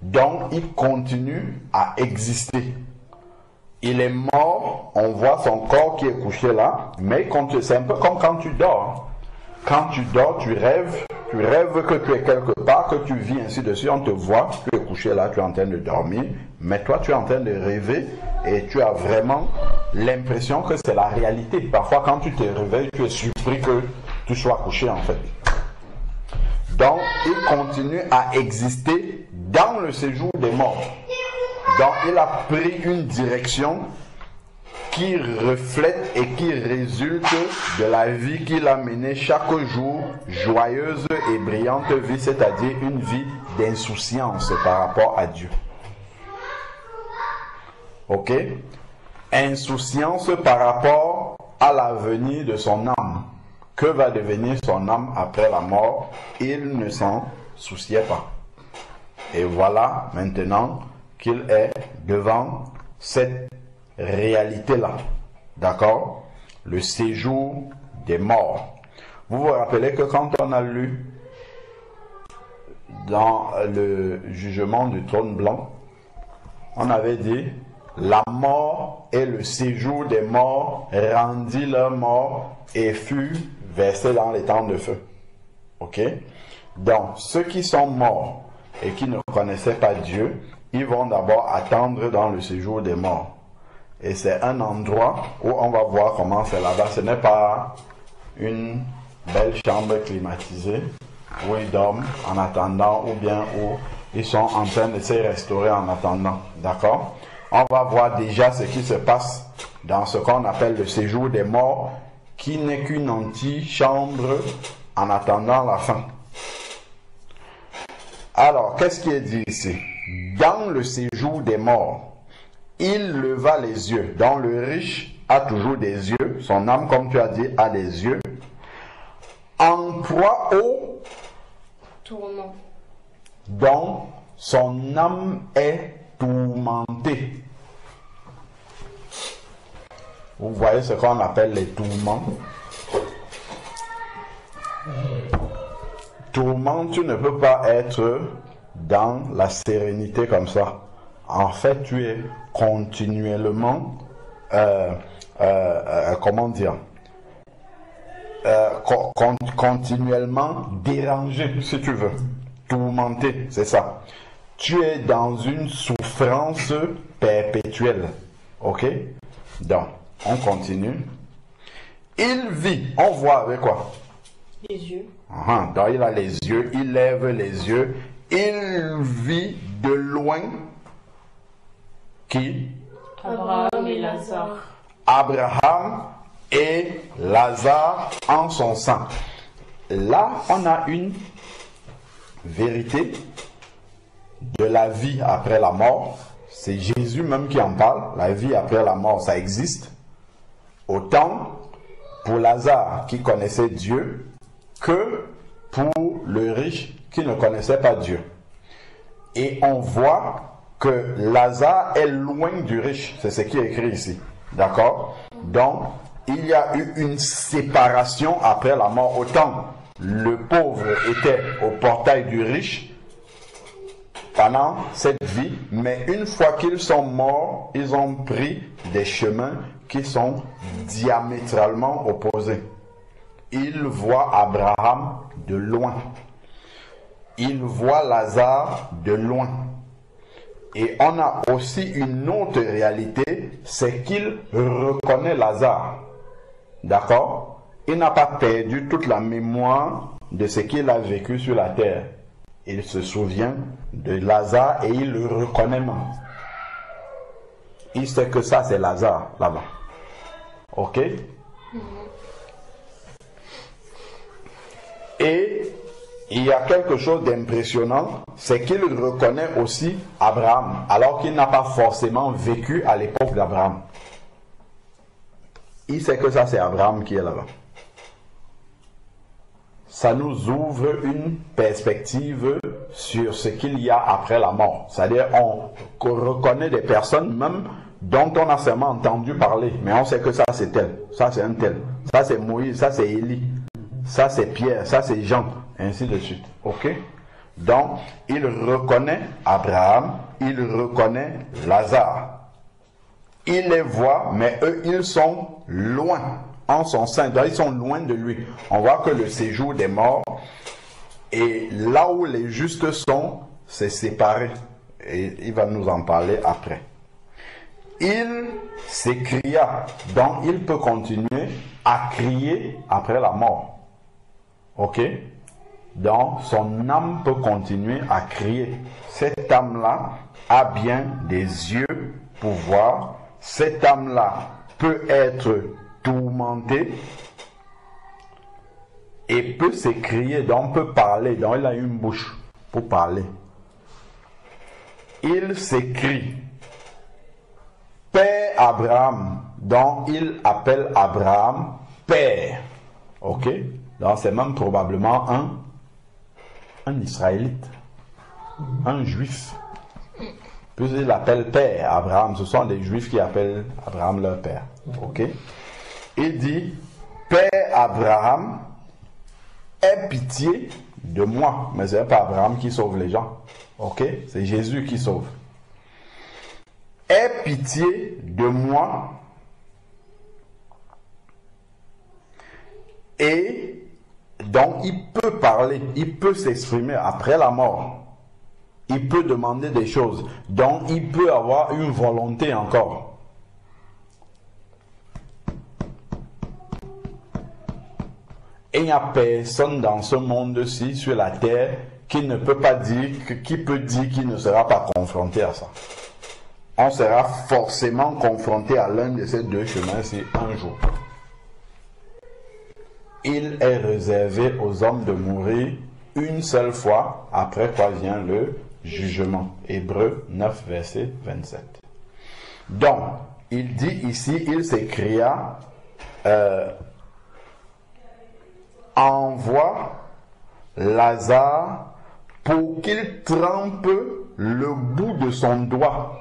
Donc, il continue à exister. Il est mort, on voit son corps qui est couché là, mais c'est un peu comme quand tu dors. Quand tu dors, tu rêves que tu es quelque part, que tu vis ainsi de suite, on te voit, tu es couché là, tu es en train de dormir, mais toi tu es en train de rêver et tu as vraiment l'impression que c'est la réalité. Parfois quand tu te réveilles, tu es surpris que tu sois couché en fait. Donc il continue à exister dans le séjour des morts. Donc il a pris une direction qui reflète et qui résulte de la vie qu'il a menée chaque jour, joyeuse et brillante vie, c'est-à-dire une vie d'insouciance par rapport à Dieu. Ok? Insouciance par rapport à l'avenir de son âme. Que va devenir son âme après la mort? Il ne s'en souciait pas. Et voilà maintenant qu'il est devant cette réalité-là. D'accord? Le séjour des morts. Vous vous rappelez que quand on a lu dans le jugement du trône blanc, on avait dit la mort et le séjour des morts rendit leur mort et fut versé dans les temps de feu. Ok? Donc, ceux qui sont morts et qui ne connaissaient pas Dieu, ils vont d'abord attendre dans le séjour des morts. Et c'est un endroit où on va voir comment c'est là-bas. Ce n'est pas une belle chambre climatisée où ils dorment en attendant ou bien où ils sont en train de se restaurer en attendant. D'accord? On va voir déjà ce qui se passe dans ce qu'on appelle le séjour des morts, qui n'est qu'une antichambre en attendant la fin. Alors, qu'est-ce qui est dit ici? Dans le séjour des morts, il leva les yeux. Donc le riche a toujours des yeux. Son âme, comme tu as dit, a des yeux. En proie au tourment. Donc son âme est tourmentée. Vous voyez ce qu'on appelle les tourments. Tourment, tu ne peux pas être dans la sérénité comme ça. En fait, tu es continuellement, comment dire, continuellement dérangé, si tu veux, tourmenté, c'est ça. Tu es dans une souffrance perpétuelle, ok? Donc, on continue. Il vit, on voit avec quoi? Les yeux. Donc, il a les yeux, il lève les yeux, il vit de loin. Qui? Abraham et Lazare. Abraham et Lazare en son sein. Là, on a une vérité de la vie après la mort. C'est Jésus même qui en parle. La vie après la mort, ça existe. Autant pour Lazare qui connaissait Dieu que pour le riche qui ne connaissait pas Dieu. Et on voit que Lazare est loin du riche. C'est ce qui est écrit ici. D'accord? Donc, il y a eu une séparation après la mort. Autant le pauvre était au portail du riche pendant cette vie, mais une fois qu'ils sont morts, ils ont pris des chemins qui sont diamétralement opposés. Il voit Abraham de loin. Il voit Lazare de loin. Et on a aussi une autre réalité, c'est qu'il reconnaît Lazare. D'accord? Il n'a pas perdu toute la mémoire de ce qu'il a vécu sur la terre. il se souvient de Lazare et il le reconnaît même. Il sait que ça c'est Lazare là-bas. Ok? Et il y a quelque chose d'impressionnant, c'est qu'il reconnaît aussi Abraham, alors qu'il n'a pas forcément vécu à l'époque d'Abraham. Il sait que ça c'est Abraham qui est là-bas. Ça nous ouvre une perspective sur ce qu'il y a après la mort. C'est-à-dire on reconnaît des personnes même dont on a seulement entendu parler, mais on sait que ça c'est tel, ça c'est un tel, ça c'est Moïse, ça c'est Élie, ça c'est Pierre, ça c'est Jean, ainsi de suite. Ok? Donc il reconnaît Abraham, il reconnaît Lazare. Il les voit, mais eux ils sont loin. En son sein, donc ils sont loin de lui. On voit que le séjour des morts, et là où les justes sont, c'est séparé. Et il va nous en parler après. Il s'écria, donc il peut continuer à crier après la mort. Ok? Donc son âme peut continuer à crier. Cette âme-là a bien des yeux pour voir. Cette âme-là peut être tourmenté et peut s'écrier, donc peut parler, donc il a une bouche pour parler. Il s'écrie Père Abraham, donc il appelle Abraham Père. Ok? Donc c'est même probablement un Israélite, un Juif. Puisqu'il l'appelle Père Abraham, ce sont des Juifs qui appellent Abraham leur Père. Ok? Il dit, Père Abraham, aie pitié de moi. Mais ce n'est pas Abraham qui sauve les gens. Ok? C'est Jésus qui sauve. Aie pitié de moi. Et donc il peut parler, il peut s'exprimer après la mort. Il peut demander des choses. Donc il peut avoir une volonté encore. Et il n'y a personne dans ce monde-ci, sur la terre, qui ne peut pas dire, qui peut dire qu'il ne sera pas confronté à ça. On sera forcément confronté à l'un de ces deux chemins-ci un jour. Il est réservé aux hommes de mourir une seule fois, après quoi vient le jugement. Hébreux 9, verset 27. Donc, il dit ici, il s'écria, envoie Lazare pour qu'il trempe le bout de son doigt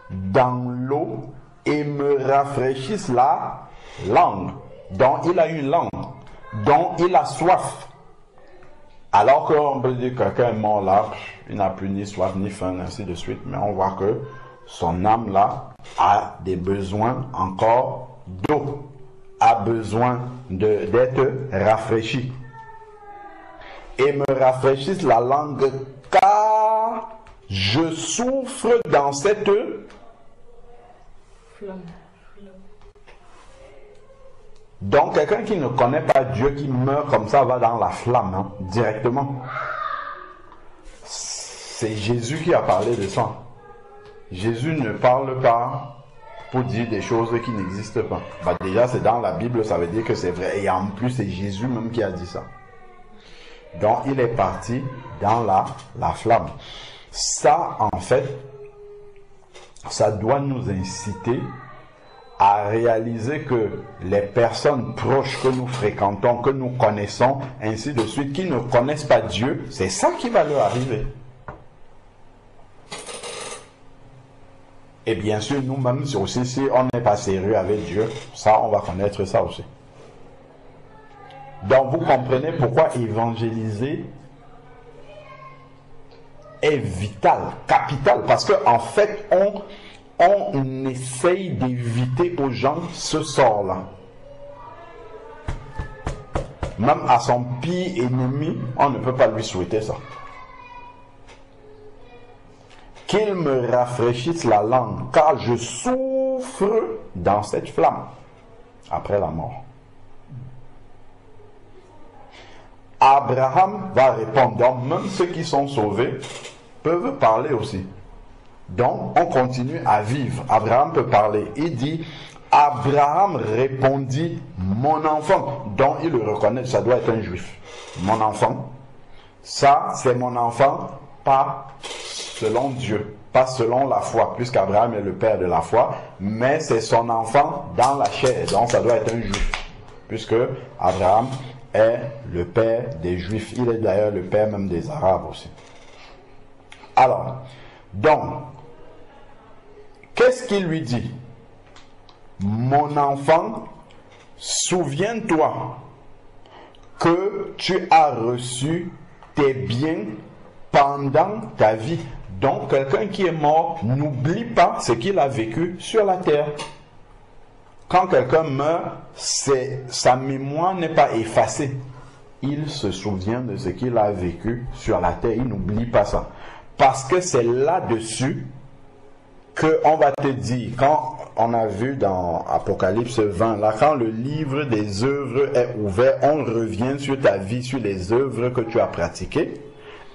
dans l'eau et me rafraîchisse la langue. Donc il a une langue, donc il a soif. Alors qu'on peut dire que quelqu'un est mort là, il n'a plus ni soif ni faim, ainsi de suite, mais on voit que son âme là a des besoins encore d'eau, a besoin d'être rafraîchi. Et me rafraîchisse la langue, car je souffre dans cette Flamme. Donc quelqu'un qui ne connaît pas Dieu, qui meurt comme ça, va dans la flamme, hein, directement. C'est Jésus qui a parlé de ça. Jésus ne parle pas pour dire des choses qui n'existent pas. Bah déjà c'est dans la Bible, ça veut dire que c'est vrai. Et en plus c'est Jésus même qui a dit ça. Donc il est parti dans la flamme. Ça en fait, ça doit nous inciter à réaliser que les personnes proches que nous fréquentons, que nous connaissons, ainsi de suite, qui ne connaissent pas Dieu, c'est ça qui va leur arriver. Et bien sûr, nous-mêmes aussi, si on n'est pas sérieux avec Dieu, ça, on va connaître ça aussi. Donc, vous comprenez pourquoi évangéliser est vital, capital, parce qu'en fait, on essaye d'éviter aux gens ce sort-là. Même à son pire ennemi, on ne peut pas lui souhaiter ça. Qu'il me rafraîchisse la langue, car je souffre dans cette flamme après la mort. Abraham va répondre. Donc même ceux qui sont sauvés peuvent parler aussi. Donc on continue à vivre. Abraham peut parler. Il dit, Abraham répondit, mon enfant. Donc il le reconnaît, ça doit être un juif. Mon enfant. Ça, c'est mon enfant, pas selon Dieu, pas selon la foi, puisqu'Abraham est le père de la foi, mais c'est son enfant dans la chair, donc ça doit être un juif, puisque Abraham est le père des juifs, il est d'ailleurs le père même des arabes aussi. Alors, donc, qu'est-ce qu'il lui dit? Mon enfant, souviens-toi que tu as reçu tes biens pendant ta vie. Donc, quelqu'un qui est mort n'oublie pas ce qu'il a vécu sur la terre. Quand quelqu'un meurt, sa mémoire n'est pas effacée. Il se souvient de ce qu'il a vécu sur la terre. Il n'oublie pas ça. Parce que c'est là-dessus qu'on va te dire, quand on a vu dans Apocalypse 20, là, quand le livre des œuvres est ouvert, on revient sur ta vie, sur les œuvres que tu as pratiquées,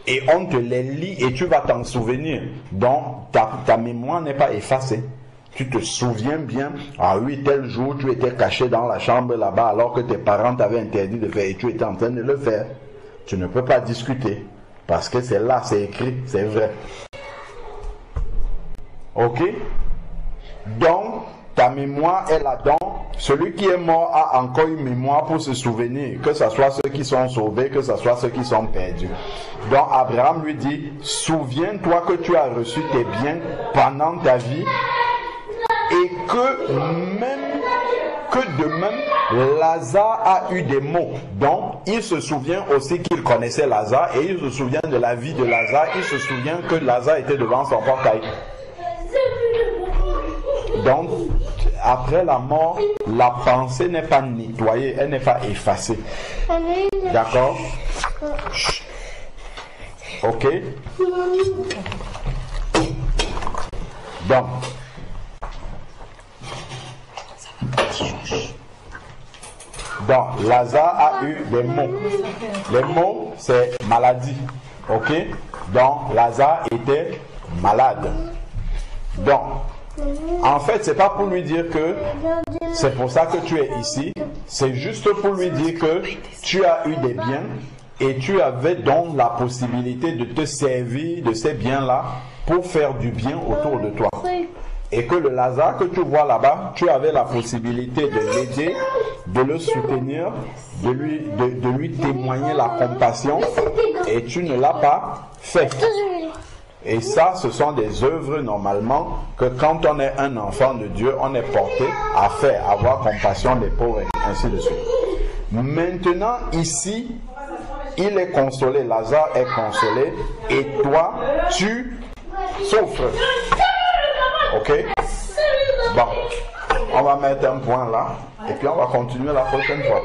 et on te les lit et tu vas t'en souvenir. Donc, ta mémoire n'est pas effacée. Tu te souviens bien, ah oui, tel jour, tu étais caché dans la chambre là-bas alors que tes parents t'avaient interdit de faire et tu étais en train de le faire. Tu ne peux pas discuter, parce que c'est là, c'est écrit, c'est vrai. Ok? Donc, ta mémoire est là-dedans. Celui qui est mort a encore une mémoire pour se souvenir, que ce soit ceux qui sont sauvés, que ce soit ceux qui sont perdus. Donc, Abraham lui dit, souviens-toi que tu as reçu tes biens pendant ta vie et que de même, Lazare a eu des maux. Donc, il se souvient aussi qu'il connaissait Lazare et il se souvient de la vie de Lazare. Il se souvient que Lazare était devant son portail. Donc, après la mort, la pensée n'est pas nettoyée, elle n'est pas effacée. D'accord? Ok? Donc, Lazare a eu des maux. Les maux, c'est maladie. Ok? Donc, Lazare était malade. Donc, en fait, c'est pas pour lui dire que c'est pour ça que tu es ici. C'est juste pour lui dire que tu as eu des biens et tu avais donc la possibilité de te servir de ces biens-là pour faire du bien autour de toi. Et que le Lazare que tu vois là-bas, tu avais la possibilité de l'aider, de le soutenir, de lui témoigner la compassion et tu ne l'as pas fait. Et ça, ce sont des œuvres normalement que quand on est un enfant de Dieu, on est porté à faire, avoir compassion des pauvres et ainsi de suite. Maintenant, ici, il est consolé, Lazare est consolé et toi, tu souffres. Ok? Bon, on va mettre un point là et puis on va continuer la prochaine fois.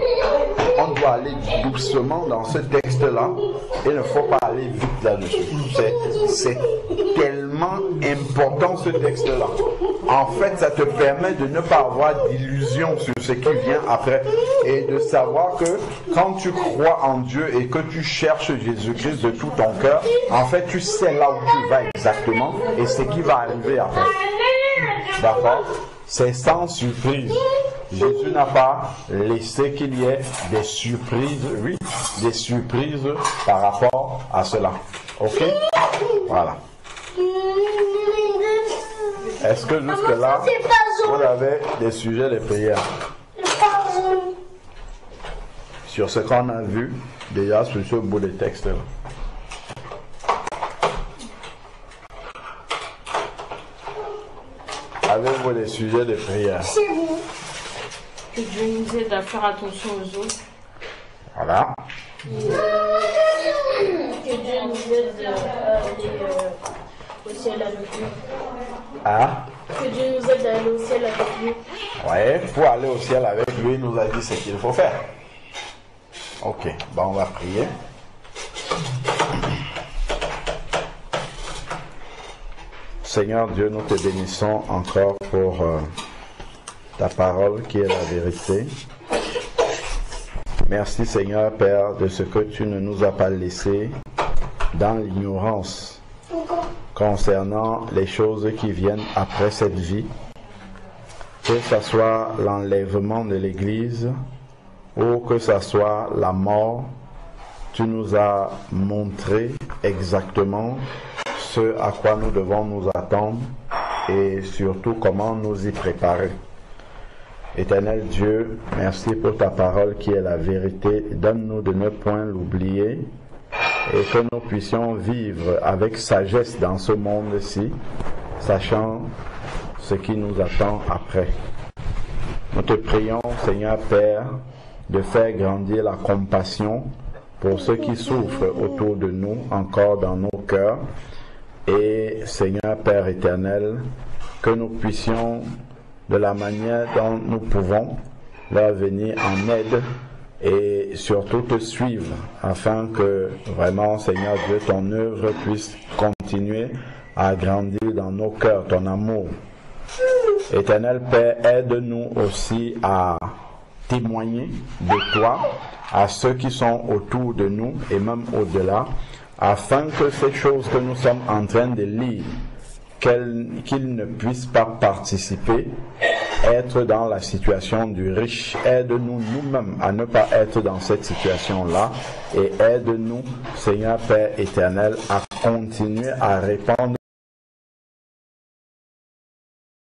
On doit aller doucement dans ce texte-là et il ne faut pas aller vite là-dessus. C'est tellement important ce texte-là. En fait, ça te permet de ne pas avoir d'illusion sur ce qui vient après et de savoir que quand tu crois en Dieu et que tu cherches Jésus-Christ de tout ton cœur, en fait, tu sais là où tu vas exactement et ce qui va arriver après. D'accord? C'est sans surprise. Jésus n'a pas laissé qu'il y ait des surprises, oui, des surprises par rapport à cela. Ok? Voilà. Est-ce que jusque-là, vous avez des sujets de prière sur ce qu'on a vu déjà sur ce bout de texte-là? Avez-vous des sujets de prière? Que Dieu nous aide à faire attention aux autres. Voilà. Que Dieu nous aide à aller au ciel avec lui. Ah? Que Dieu nous aide à aller au ciel avec lui. Ouais, pour aller au ciel avec lui, il nous a dit ce qu'il faut faire. Ok, bon, on va prier. Seigneur Dieu, nous te bénissons encore pour ta parole qui est la vérité. Merci Seigneur Père de ce que tu ne nous as pas laissé dans l'ignorance concernant les choses qui viennent après cette vie, que ce soit l'enlèvement de l'Église ou que ce soit la mort. Tu nous as montré exactement ce à quoi nous devons nous attendre et surtout comment nous y préparer. Éternel Dieu, merci pour ta parole qui est la vérité. Donne-nous de ne point l'oublier et que nous puissions vivre avec sagesse dans ce monde-ci, sachant ce qui nous attend après. Nous te prions, Seigneur Père, de faire grandir la compassion pour ceux qui souffrent autour de nous, encore dans nos cœurs. Et Seigneur Père éternel, que nous puissions, de la manière dont nous pouvons, leur venir en aide et surtout te suivre, afin que vraiment, Seigneur Dieu, ton œuvre puisse continuer à grandir dans nos cœurs, ton amour. Éternel Père, aide-nous aussi à témoigner de toi à ceux qui sont autour de nous et même au-delà, afin que ces choses que nous sommes en train de lire, qu'ils ne puissent pas participer, être dans la situation du riche. Aide-nous nous-mêmes à ne pas être dans cette situation-là et aide-nous, Seigneur Père éternel, à continuer à répandre